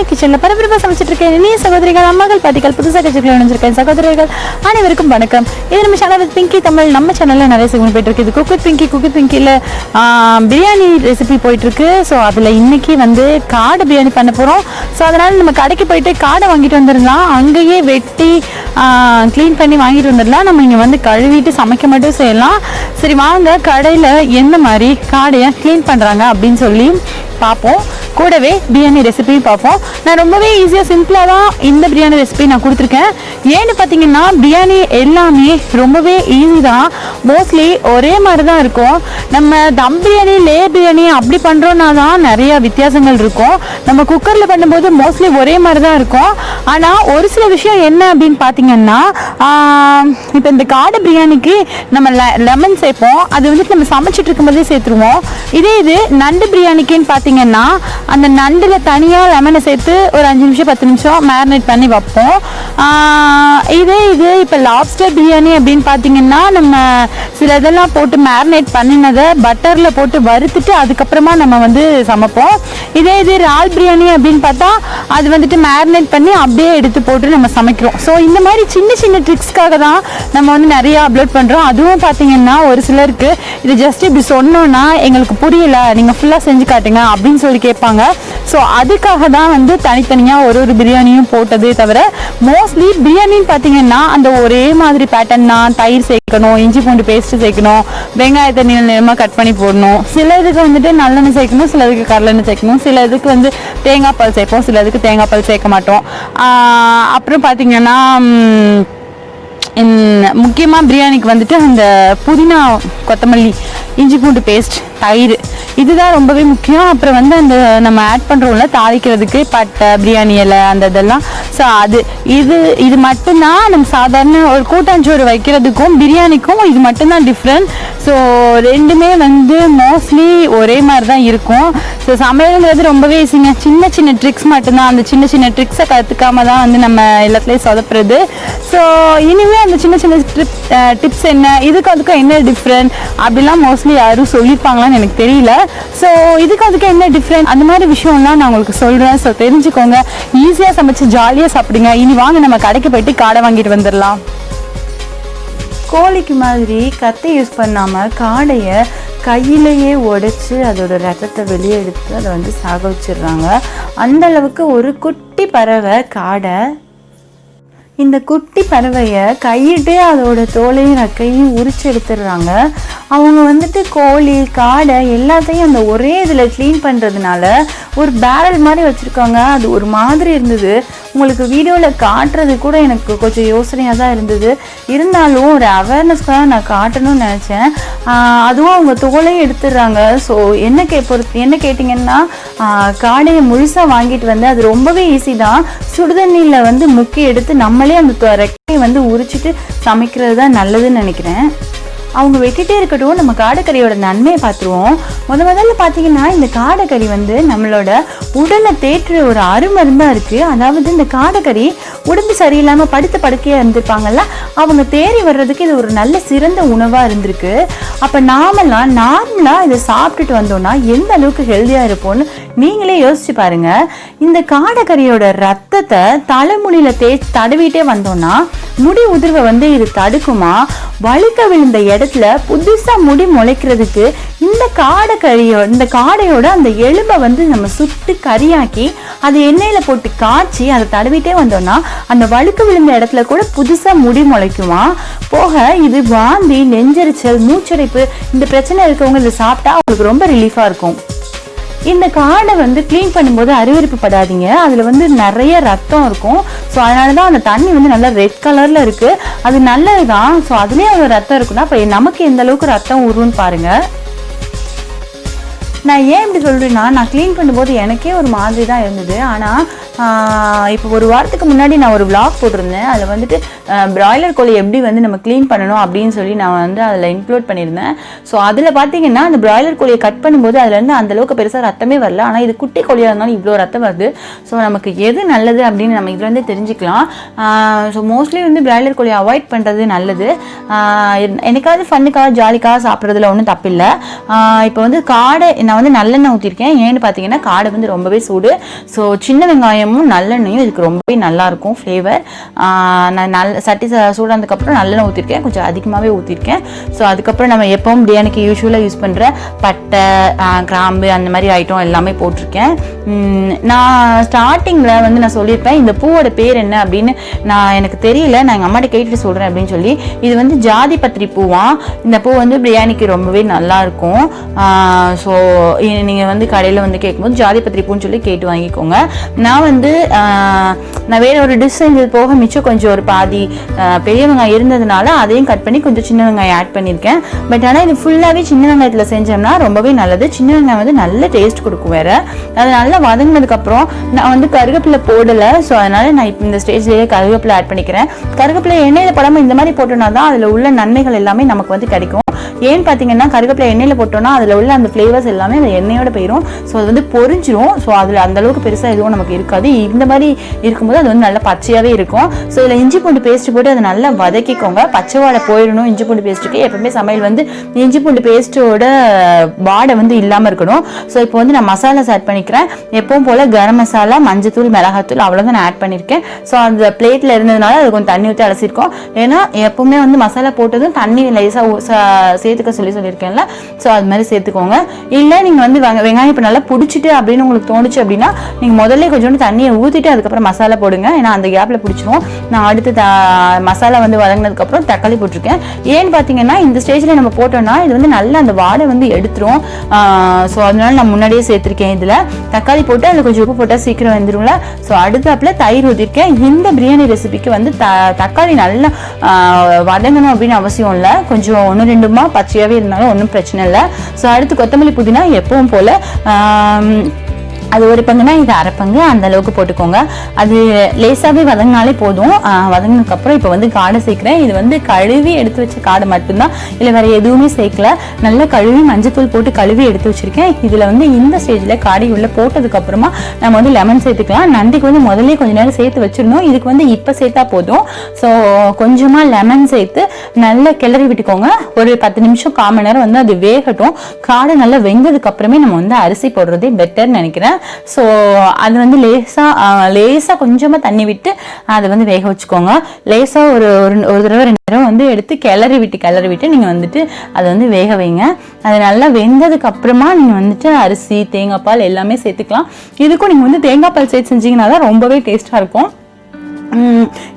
கிச்சனில் பரபரப்பாக சமைச்சிட்டு இருக்கேன். இனிய சகோதரிகள், அம்மாக்கள், பாட்டிகள், புதுசாக கிச்சனில் நினைச்சிருக்கேன் சகோதரிகள் அனைவருக்கும் வணக்கம். இது நம்ம சேனல் பிங்கி தமிழ். நம்ம சேனலில் நிறைய செக்மெண்ட் போயிட்டு இருக்கு. இது குக் வித் பிங்கியில் பிரியாணி ரெசிபி போயிட்டு இருக்கு. ஸோ அதில் இன்னைக்கு வந்து காடை பிரியாணி பண்ண போகிறோம். ஸோ அதனால் நம்ம கடைக்கு போயிட்டு காடை வாங்கிட்டு வந்துடலாம். அங்கேயே வெட்டி க்ளீன் பண்ணி வாங்கிட்டு வந்துடலாம். நம்ம இங்கே வந்து கழுவிட்டு சமைக்க மட்டும் செய்யலாம். சரி வாங்க, கடையில் எந்த மாதிரி காடையை க்ளீன் பண்ணுறாங்க அப்படின்னு சொல்லி பார்ப்போம். கூடவே பிரியாணி ரெசிபியும் பார்ப்போம். நான் ரொம்பவே ஈஸியாக சிம்பிளாக தான் இந்த பிரியாணி ரெசிபி நான் கொடுத்துருக்கேன். ஏன்னு பார்த்தீங்கன்னா பிரியாணி எல்லாமே ரொம்பவே ஈஸி தான். மோஸ்ட்லி ஒரே மாதிரி தான் இருக்கும். நம்ம தம் பிரியாணி, லேயர் பிரியாணி அப்படி பண்ணுறோன்னா தான் நிறைய வித்தியாசங்கள் இருக்கும். நம்ம குக்கரில் பண்ணும்போது மோஸ்ட்லி ஒரே மாதிரி தான் இருக்கும். ஆனால் ஒரு சில விஷயம் என்ன அப்படின்னு பார்த்தீங்கன்னா, இப்போ இந்த காடை பிரியாணிக்கு நம்ம லெமன் சேர்ப்போம். அது வந்துட்டு நம்ம சமைச்சிட்டு இருக்கும்போதே சேர்த்துருவோம். இது நண்டு பிரியாணிக்குன்னு பார்த்தீங்கன்னா அந்த நண்டில் தனியாக லெமனை சேர்த்து ஒரு 5 நிமிஷம் 10 நிமிஷம் மேரினேட் பண்ணி வைப்போம். இது இப்போ லாப்ஸ்டர் பிரியாணி அப்படின்னு பார்த்தீங்கன்னா நம்ம சில இதெல்லாம் போட்டு மேரினேட் பண்ணினதை பட்டரில் போட்டு வறுத்துட்டு அதுக்கப்புறமா நம்ம வந்து சமைப்போம். இது இறால் பிரியாணி அப்படின்னு பார்த்தா அது வந்துட்டு மேரினேட் பண்ணி அப்படியே எடுத்து போட்டு நம்ம சமைக்கிறோம். ஸோ இந்த மாதிரி சின்ன சின்ன ட்ரிக்ஸ்க்காக தான் நம்ம வந்து நிறைய அப்லோட் பண்ணுறோம். அதுவும் பார்த்தீங்கன்னா ஒரு சிலருக்கு இது ஜஸ்ட் இப்படி சொன்னோன்னா எங்களுக்கு புரியலை, நீங்கள் ஃபுல்லாக செஞ்சு காட்டுங்க அப்படின்னு சொல்லி கேட்பாங்க. ஸோ அதுக்காக தான் வந்து தனித்தனியாக ஒரு பிரியாணியும் போட்டதே தவிர, மோஸ்ட்லி பிரியாணின்னு பார்த்தீங்கன்னா அந்த ஒரே மாதிரி பேட்டர்ன் தான். தயிர் சேர்க்கணும், இஞ்சி பூண்டு பேஸ்ட்டு சேர்க்கணும், வெங்காயத்தை நீளமாக கட் பண்ணி போடணும். சில இதுக்கு வந்துட்டு நல்லெண்ணெய் சேர்க்கணும், சில இதுக்கு கடலெண்ணெய் சேர்க்கணும், சில இதுக்கு வந்து தேங்காய் பால் சேர்ப்போம், சில இதுக்கு தேங்காய் பால் சேர்க்க மாட்டோம். அப்புறம் பார்த்தீங்கன்னா முக்கியமாக பிரியாணிக்கு வந்துட்டு அந்த புதினா, கொத்தமல்லி, இஞ்சி பூண்டு பேஸ்ட், தயிர் இதுதான் ரொம்பவே முக்கியம். அப்புறம் வந்து அந்த நம்ம ஆட் பண்ணுறோம்ல தாளிக்கிறதுக்கு பட்டை, பிரியாணி இலை, அந்த இதெல்லாம். ஸோ இது மட்டும்தான் நம்ம சாதாரண ஒரு கூட்டாஞ்சோறு வைக்கிறதுக்கும் பிரியாணிக்கும் இது மட்டும்தான் டிஃப்ரெண்ட். ஸோ ரெண்டுமே வந்து மோஸ்ட்லி ஒரே மாதிரி தான் இருக்கும். ஸோ சமையலுங்கிறது ரொம்பவே ஈஸிங்க. சின்ன சின்ன ட்ரிக்ஸ் மட்டும்தான். அந்த சின்ன சின்ன ட்ரிக்ஸை கற்றுக்காம தான் வந்து நம்ம எல்லாத்துலேயும் சொதப்புறது. ஸோ இனிமேல் அந்த சின்ன சின்ன டிப்ஸ் என்ன, இதுக்கு அதுக்கும் என்ன டிஃப்ரெண்ட் அப்படிலாம் மோஸ்ட்லி யாரும் சொல்லியிருப்பாங்களான்னு எனக்கு தெரியல. ஸோ இதுக்கு அதுக்கு என்ன டிஃப்ரெண்ட் அந்த மாதிரி விஷயம்லாம் நான் உங்களுக்கு சொல்கிறேன். ஸோ தெரிஞ்சுக்கோங்க, ஈஸியாக சமைச்சு ஜாலியாக சாப்பிடுங்க. இனி வாங்க நம்ம கடைக்கு போயிட்டு காடை வாங்கிட்டு வந்துடலாம். கோழிக்கு மாதிரி கத்தை யூஸ் பண்ணாமல் காடையை கையிலேயே உடைச்சி அதோட ரத்தத்தை வெளியே எடுத்து அதை வந்து சாக வச்சிடுறாங்க. அந்தளவுக்கு ஒரு குட்டி பறவை காடை. இந்த குட்டி பறவையை கையிட்டே அதோட தோலையும் ரக்கையும் உரிச்சு எடுத்துடுறாங்க. அவங்க வந்துட்டு கோழி, காடை எல்லாத்தையும் அந்த ஒரே இதில் க்ளீன் பண்ணுறதுனால ஒரு பேரல் மாதிரி வச்சுருக்காங்க. அது ஒரு மாதிரி இருந்தது. உங்களுக்கு வீடியோவில் காட்டுறது கூட எனக்கு கொஞ்சம் யோசனையாக தான் இருந்தது. இருந்தாலும் ஒரு அவேர்னஸ்க்காக நான் காட்டணும்னு நினச்சேன். அதுவும் அவங்க தோலையும் எடுத்துடுறாங்க. ஸோ என்ன கேட்டிங்கன்னா, காடையை முழுசாக வாங்கிட்டு வந்து அது ரொம்பவே ஈஸி தான். சுடுதண்ணியில் வந்து முக்கி எடுத்து நம்மளே அந்த ரெக்கையை வந்து உரிச்சிட்டு சமைக்கிறது தான் நல்லதுன்னு நினைக்கிறேன். அவங்க வெட்டிகிட்டே இருக்கட்டும், நம்ம காடைக்கறியோட நன்மையை பார்த்துருவோம். முதல்ல பார்த்தீங்கன்னா இந்த காடைக்கறி வந்து நம்மளோட உடலை தேற்றுற ஒரு அருமருந்தாக இருக்குது. அதாவது இந்த காடைக்கறி உடம்பு சரியில்லாமல் படுத்த படுக்கையாக இருந்திருப்பாங்கல்ல, அவங்க தேறி வர்றதுக்கு இது ஒரு நல்ல சிறந்த உணவாக இருந்திருக்கு. அப்போ நாமெல்லாம் நார்மலாக இதை சாப்பிட்டுட்டு வந்தோம்னா எந்த அளவுக்கு ஹெல்த்தியாக இருப்போம்னு நீங்களே யோசிச்சு பாருங்க. இந்த காடைக்கறியோட ரத்தத்தை தலைமுடியில் தடவிட்டே வந்தோம்னா முடி உதிர்வை வந்து இது தடுக்குமா? வழுக்க விழுந்த இடத்துல புதுசா முடி முளைக்கிறதுக்கு இந்த காடையோட அந்த எலும்பை வந்து நம்ம சுட்டு கறியாக்கி அதை எண்ணெயில போட்டு காய்ச்சி அதை தடவிட்டே வந்தோம்னா அந்த வழுக்க விழுந்த இடத்துல கூட புதுசா முடி முளைக்குமா? போக இது வாந்தி, நெஞ்செரிச்சல், மூச்சடைப்பு இந்த பிரச்சனை இருக்கவங்க இதை சாப்பிட்டா அவங்களுக்கு ரொம்ப ரிலீஃபா இருக்கும். இந்த காடை வந்து க்ளீன் பண்ணும்போது அருவருப்பு படாதீங்க. அதில் வந்து நிறைய ரத்தம் இருக்கும். ஸோ அதனால தான் அந்த தண்ணி வந்து நல்லா ரெட் கலரில் இருக்குது. அது நல்லது தான். ஸோ அதுலேயே அவ்வளோ ரத்தம் இருக்குன்னா அப்போ நமக்கு எந்த அளவுக்கு ரத்தம் உருன்னு பாருங்கள். நான் ஏன் இப்படி சொல்கிறேன்னா, நான் க்ளீன் பண்ணும்போது எனக்கே ஒரு மாதிரி தான் இருந்தது. ஆனால் இப்போ ஒரு வாரத்துக்கு முன்னாடி நான் ஒரு vlog போட்டிருந்தேன். அதில் வந்துட்டு பிராய்லர் கோழி எப்படி வந்து நம்ம க்ளீன் பண்ணணும் அப்படின்னு சொல்லி நான் வந்து அதில் இன்க்ளூட் பண்ணியிருந்தேன். ஸோ அதில் பார்த்தீங்கன்னா அந்த பிராய்லர் கோழியை கட் பண்ணும்போது அதுலேருந்து அந்தளவுக்கு பெருசாக ரத்தமே வரல. ஆனால் இது குட்டி கோழியாக இருந்தாலும் இவ்வளோ ரத்தம் வருது. ஸோ நமக்கு எது நல்லது அப்படின்னு நம்ம இதுலேருந்தே தெரிஞ்சுக்கலாம். ஸோ மோஸ்ட்லி வந்து பிராய்லர் கோழியை அவாய்ட் பண்ணுறது நல்லது. எனக்காவது ஃபன்னுக்காக ஜாலிக்காக சாப்பிட்றதுல ஒன்றும் தப்பில்லை. இப்போ வந்து காடை நான் வந்து நல்லெண்ணெய் ஊற்றிருக்கேன். ஏன்னு பார்த்தீங்கன்னா காடை வந்து ரொம்பவே சூடு. ஸோ சின்ன வெங்காயம் வெந்தயமும் நல்லெண்ணெயும் இதுக்கு ரொம்பவே நல்லாயிருக்கும் ஃப்ளேவர். நான் சட்டி சூடானதுக்கப்புறம் நல்லெண்ணெய் ஊற்றிருக்கேன், கொஞ்சம் அதிகமாகவே ஊற்றிருக்கேன். ஸோ அதுக்கப்புறம் நம்ம எப்பவும் பிரியாணிக்கு யூஸ்வலாக யூஸ் பண்ணுற பட்டை, கிராம்பு அந்த மாதிரி ஐட்டம் எல்லாமே போட்டிருக்கேன். நான் ஸ்டார்டிங்கில் வந்து நான் சொல்லியிருப்பேன் இந்த பூவோட பேர் என்ன அப்படின்னு எனக்கு தெரியல, நான் எங்கள் அம்மாட்ட கேட்டுட்டு சொல்கிறேன் அப்படின்னு சொல்லி. இது வந்து ஜாதி பத்திரி பூவாம். இந்த பூ வந்து பிரியாணிக்கு ரொம்பவே நல்லாயிருக்கும். ஸோ நீங்கள் வந்து கடையில் வந்து கேட்கும்போது ஜாதி பத்திரி பூன்னு சொல்லி கேட்டு வாங்கிக்கோங்க. நான் வந்து நான் வேறு ஒரு டிஷ் செஞ்சது போக மிச்சம் கொஞ்சம் ஒரு பாதி பெரிய வெங்காயம் இருந்ததுனால அதையும் கட் பண்ணி கொஞ்சம் சின்ன வெங்காயம் ஆட் பண்ணியிருக்கேன். பட் ஆனால் இது ஃபுல்லாகவே சின்ன வெங்காயத்தில் செஞ்சோம்னா ரொம்பவே நல்லது. சின்ன வெங்காயம் வந்து நல்ல டேஸ்ட் கொடுக்கும் வேறு. அது நல்லா வதங்கினதுக்கப்புறம் நான் வந்து கருவேப்பிலை போடலை. ஸோ அதனால் நான் இப்போ இந்த ஸ்டேஜ்லேயே கருவேப்பிலை ஆட் பண்ணிக்கிறேன். கருவேப்பிலை எண்ணெயில் போடாமல் இந்த மாதிரி போட்டோம்னா தான் அதில் உள்ள நன்மைகள் எல்லாமே நமக்கு வந்து கிடைக்கும். ஏன்னு பார்த்தீங்கன்னா கருவேப்பிலை எண்ணெயில் போட்டோம்னா அதில் உள்ள அந்த ஃப்ளேவர்ஸ் எல்லாமே அந்த எண்ணெயோட போயிடும். ஸோ அது வந்து பொரிஞ்சிடும். ஸோ அதில் அந்தளவுக்கு பெருசாக எதுவும் நமக்கு இருக்காது. இந்த மாதிரி இருக்கும்போது அது வந்து நல்லா பச்சையாகவே இருக்கும். ஸோ இதில் இஞ்சி பூண்டு பேஸ்ட்டு போட்டு அதை நல்லா வதக்கிக்கோங்க. பச்சை வாடை போயிடணும் இஞ்சி பூண்டு பேஸ்ட்டுக்கு. எப்பவுமே சமையல் வந்து இஞ்சி பூண்டு பேஸ்ட்டோட வாடை வந்து இல்லாமல் இருக்கணும். ஸோ இப்போ வந்து நான் மசாலாஸ் ஆட் பண்ணிக்கிறேன். எப்பவும் போல் கரம் மசாலா, மஞ்சத்தூள், மிளகாத்தூள் அவ்வளோதான் நான் ஆட் பண்ணியிருக்கேன். ஸோ அந்த பிளேட்டில் இருந்ததுனால அது கொஞ்சம் தண்ணி ஊற்றி அலசிருக்கோம். ஏன்னா எப்பவுமே வந்து மசாலா போட்டதும் தண்ணி லேசாக சேர்த்துக்க சொல்லியிருக்கேன்ல. ஸோ அது மாதிரி சேர்த்துக்கோங்க. இல்லை நீங்கள் வந்து வெங்காயம் இப்போ நல்லா பிடிச்சிட்டு அப்படின்னு உங்களுக்கு தோணுச்சு அப்படின்னா நீங்கள் முதல்ல கொஞ்சோண்டு தண்ணியை ஊற்றிட்டு அதுக்கப்புறம் மசாலா போடுங்க. ஏன்னா அந்த கேப்பில் பிடிச்சிரும். நான் அடுத்து மசாலா வந்து வதங்கினதுக்கப்புறம் தக்காளி போட்டிருக்கேன். ஏன்னு பார்த்தீங்கன்னா இந்த ஸ்டேஜில் நம்ம போட்டோம்னா இது வந்து நல்லா அந்த வாடை வந்து எடுத்துரும். ஸோ அதனால நான் முன்னாடியே சேர்த்துருக்கேன். இதில் தக்காளி போட்டு அதில் கொஞ்சம் உப்பு போட்டால் சீக்கிரம் வந்துடும்ல. ஸோ அடுத்தாப்புல தயிர் ஊற்றிருக்கேன். இந்த பிரியாணி ரெசிபிக்கு வந்து தக்காளி நல்லா வதங்கணும் அப்படின்னு அவசியம் இல்லை. கொஞ்சம் 1-2 பச்சையாகவே இருந்தாலும் ஒன்றும் பிரச்சனை இல்லை. ஸோ அடுத்து கொத்தமல்லி புதினா எப்பவும் போல் அது ஒரு பங்குனா இது அரை பங்கு அந்த அளவுக்கு போட்டுக்கோங்க. அது லேசாகவே வதங்கினாலே போதும். வதங்கினதுக்கப்புறம் இப்போ வந்து காடை சேர்க்குறேன். இது வந்து கழுவி எடுத்து வச்ச காடை மட்டும்தான், இல்லை வேறு எதுவுமே சேர்க்கல. நல்லா கழுவி மஞ்சத்தூள் போட்டு கழுவி எடுத்து வச்சுருக்கேன். இதில் வந்து இந்த ஸ்டேஜில் காடை உள்ளே போட்டதுக்கப்புறமா நம்ம வந்து லெமன் சேர்த்துக்கலாம். நண்டுக்கு வந்து முதல்ல கொஞ்சம் நேரம் சேர்த்து வச்சிடணும். இதுக்கு வந்து இப்போ சேர்த்தா போதும். ஸோ கொஞ்சமாக லெமன் சேர்த்து நல்லா கிளறி விட்டுக்கோங்க. ஒரு 10 நிமிஷம் 1/4 மணி நேரம் வந்து அது வேகட்டும். காடை நல்லா வெந்ததுக்கப்புறமே நம்ம வந்து அரிசி போடுறதே பெட்டர்னு நினைக்கிறேன். ஸோ அது வந்து லேசாக கொஞ்சமாக தண்ணி விட்டு அதை வந்து வேக வச்சுக்கோங்க. லேசாக ஒரு தடவை 2 தடவை வந்து எடுத்து கிளறி விட்டு நீங்கள் வந்துட்டு அதை வந்து வேக வைங்க. அது நல்லா வெந்ததுக்கு அப்புறமா நீங்கள் வந்துட்டு அரிசி, தேங்காய் பால் எல்லாமே சேர்த்துக்கலாம். இதுக்கும் நீங்கள் வந்து தேங்காய் பால் சேர்த்து செஞ்சீங்கன்னா தான் ரொம்பவே டேஸ்ட்டாக இருக்கும்.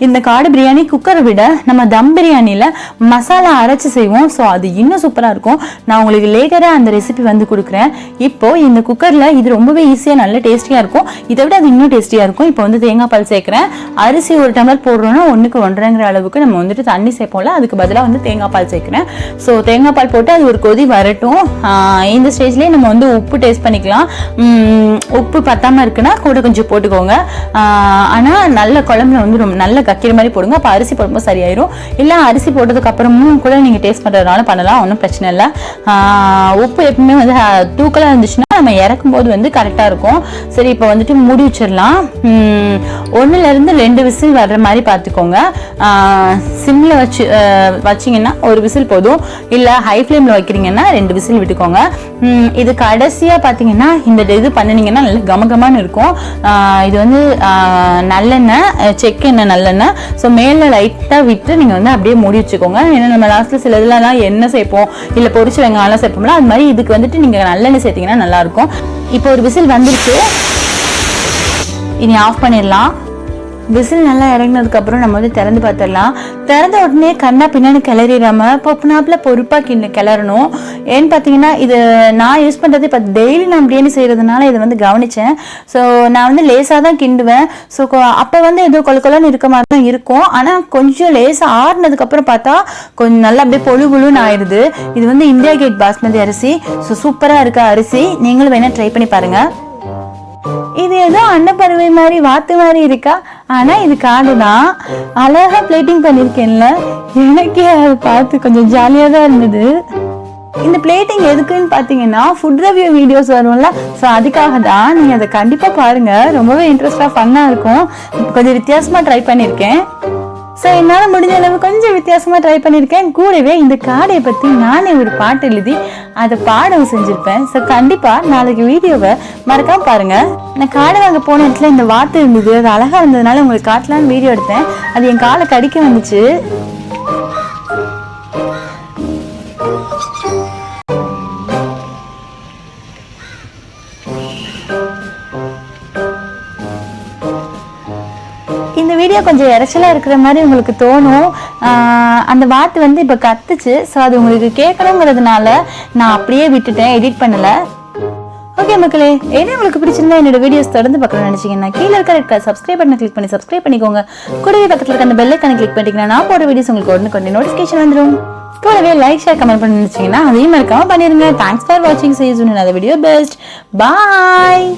இந்த காடை பிரியாணி குக்கரை விட நம்ம தம் பிரியாணியில் மசாலா அரைச்சி செய்வோம். ஸோ அது இன்னும் சூப்பராக இருக்கும். நான் உங்களுக்கு லேட்டராக அந்த ரெசிபி வந்து கொடுக்குறேன். இப்போது இந்த குக்கரில் இது ரொம்பவே ஈஸியாக நல்ல டேஸ்டியாக இருக்கும். இதை விட அது இன்னும் டேஸ்டியாக இருக்கும். இப்போ வந்து தேங்காய் பால் சேர்க்குறேன். அரிசி 1 டம்ளர் போடுறோன்னா 1க்கு 1.5 அளவுக்கு நம்ம வந்துட்டு தண்ணி சேர்ப்போம்ல, அதுக்கு பதிலாக வந்து தேங்காய் பால் சேர்க்குறேன். ஸோ தேங்காய் பால் போட்டு அது ஒரு கொதி வரட்டும். இந்த ஸ்டேஜ்லேயே நம்ம வந்து உப்பு டேஸ்ட் பண்ணிக்கலாம். உப்பு பத்தாமல் இருக்குன்னா கூட கொஞ்சம் போட்டுக்கோங்க. ஆனால் நல்ல குழம்புல வந்து ரொம்ப நல்ல கக்கிற மாதிரி போடுங்க. அப்போ அரிசி போடும்போது சரியாயிரும். இல்லை அரிசி போட்டதுக்கு அப்புறமும் கூட நீங்கள் டேஸ்ட் பண்ணுறதுனால பண்ணலாம், ஒன்றும் பிரச்சனை இல்லை. உப்பு எப்பவுமே வந்து தூக்கலாக இருந்துச்சுன்னா நம்ம இறக்கும் போது வந்து கரெக்டாக இருக்கும். சரி, இப்போ வந்துட்டு மூடி வச்சிடலாம். 1-2 விசில் வர்ற மாதிரி பார்த்துக்கோங்க. சிம்மில் வச்சிங்கன்னா 1 விசில் போதும். இல்லை ஹை ஃப்ளேமில் வைக்கிறீங்கன்னா 2 விசில் விட்டுக்கோங்க. இது கடைசியாக பார்த்தீங்கன்னா இந்த இது பண்ணினீங்கன்னா நல்ல கமகமான்னு இருக்கும். இது வந்து நல்லெண்ணெய், செக்கெண்ணெய், நல்லெண்ணெய். ஸோ மேலே லைட்டாக விட்டு நீங்கள் வந்து அப்படியே மூடி வச்சுக்கோங்க. ஏன்னா நம்ம லாஸ்ட்டில் சில இதெல்லாம் எண்ணெய் சேர்ப்போம், இல்லை பொரிச்சு வெங்காயம்லாம் சேர்ப்போம்ல, அது மாதிரி இதுக்கு வந்துட்டு நீங்கள் நல்லெண்ணெய் சேர்த்திங்கன்னா நல்லாயிருக்கும். இப்போ ஒரு விசில் வந்துருச்சு. இனி ஆஃப் பண்ணிடலாம். விசில் நல்லா இறங்கினதுக்கப்புறம் நம்ம வந்து திறந்து பார்த்துடலாம். திறந்த உடனே கண்ணா பின்னாடி கிளறிடாமல் பொப்புனாப்பில் பொறுப்பாக கிளறணும். ஏன்னு பார்த்தீங்கன்னா இது நான் யூஸ் பண்ணுறது இப்போ டெய்லி நான் பிரியாணி செய்கிறதுனால இதை வந்து கவனித்தேன். ஸோ நான் வந்து லேசாக தான் கிண்டுவேன். ஸோ அப்போ வந்து ஏதோ கொலன்னு இருக்க மாதிரி தான் இருக்கும். ஆனால் கொஞ்சம் லேசாக ஆறுனதுக்கப்புறம் பார்த்தா கொஞ்சம் நல்லா அப்படியே பொழுன்னு ஆயிடுது. இது வந்து இந்தியா கேட் பாஸ்மதி அரிசி. ஸோ சூப்பராக இருக்க அரிசி. நீங்களும் வேணால் ட்ரை பண்ணி பாருங்கள். இது ஏதோ அன்னப்பறவை மாதிரி வாத்து மாதிரி இருக்கா, ஆனா இது காடு தான். அழகா பிளேட்டிங் பண்ணிருக்கேன்ல, எனக்கே அதை பார்த்து கொஞ்சம் ஜாலியா தான் இருந்தது. இந்த பிளேட்டிங் எதுக்குன்னு பார்த்தீங்கன்னா ஃபுட் ரிவ்யூ வீடியோஸ் வரும்ல, ஸோ அதுக்காக தான். நீங்கள் அதை கண்டிப்பாக பாருங்கள், ரொம்பவே இன்ட்ரெஸ்டாக ஃபன்னாக இருக்கும். கொஞ்சம் வித்தியாசமாக ட்ரை பண்ணியிருக்கேன். ஸோ என்னால் முடிஞ்ச அளவு கொஞ்சம் வித்தியாசமாக ட்ரை பண்ணியிருக்கேன். கூடவே இந்த காடையை பற்றி நானே ஒரு பாட்டு எழுதி அதை பாடவும் செஞ்சுருப்பேன். ஸோ கண்டிப்பாக நாளைக்கு வீடியோவை மறக்காம பாருங்கள். நான் காடை வாங்க போன இடத்துல இந்த வாத்து இருந்தது, அது அழகாக இருந்ததுனால உங்களுக்கு காட்டலான்னு வீடியோ எடுத்தேன். அது என் காலை கடிக்க வந்துச்சு. இந்த வீடியோ கொஞ்சம் இறைச்சலாக இருக்கிற மாதிரி உங்களுக்கு தோணும். அந்த வாத்து வந்து இப்போ கத்துச்சு. ஸோ அது உங்களுக்கு கேட்கணுங்கிறதுனால நான் அப்படியே விட்டுட்டேன், எடிட் பண்ணலை. ஓகே மக்களே, ஏன்னா உங்களுக்கு பிடிச்சிருந்தா என்னோட வீடியோஸ் தொடர்ந்து பார்க்கணும்னு நினச்சிங்கன்னா கீழே இருக்க சப்ஸ்கிரைப் பட்டனை கிளிக் பண்ணி சப்ஸ்கிரைப் பண்ணிக்கோங்க. கூடவே பக்கத்தில் இருக்க அந்த பெல் ஐக்கானை கிளிக் பண்ணிட்டீங்கன்னா நான் போட வீடியோஸ் உங்களுக்கு உடனே நோட்டிஃபிகேஷன் வந்துடும். கூடவே லைக் ஷேர் கமெண்ட் பண்ணி நினச்சிங்கன்னா அதையும் மறக்காம பண்ணிடுங்க. தேங்க்ஸ் ஃபார் வாட்சிங். See you soon in another video. Best. Bye.